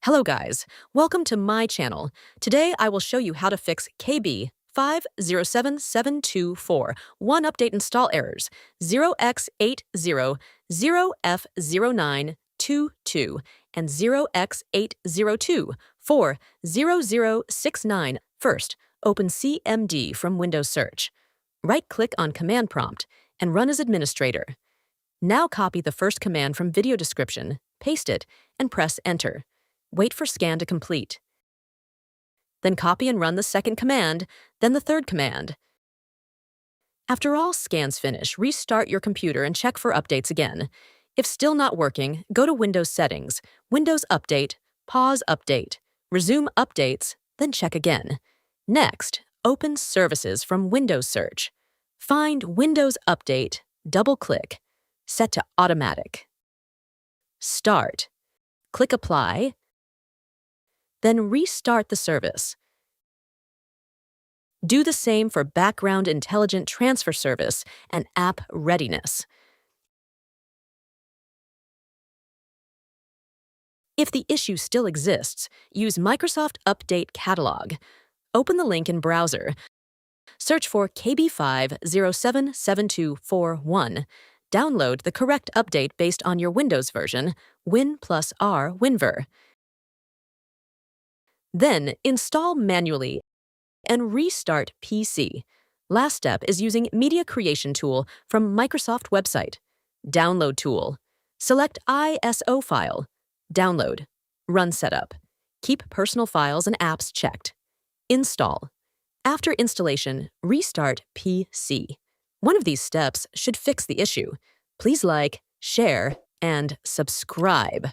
Hello guys, welcome to my channel. Today I will show you how to fix KB5077241 update install errors 0x80240069 and 0x80240069. First, open CMD from Windows Search. Right-click on Command Prompt and run as administrator. Now copy the first command from video description, paste it, and press Enter. Wait for scan to complete. Then copy and run the second command, then the third command. After all scans finish, restart your computer and check for updates again. If still not working, go to Windows Settings, Windows Update, pause Update, resume updates, then check again. Next, open Services from Windows Search. Find Windows Update, double-click, set to Automatic. Start. Click Apply, then restart the service. Do the same for Background Intelligent Transfer Service and App Readiness. If the issue still exists, use Microsoft Update Catalog. Open the link in browser. Search for KB5077241. Download the correct update based on your Windows version, Win+R WinVer. Then install manually and restart PC. Last step is using Media Creation Tool from Microsoft website. Download tool. Select ISO file. Download. Run setup. Keep personal files and apps checked. Install. After installation, restart PC. One of these steps should fix the issue. Please like, share, and subscribe.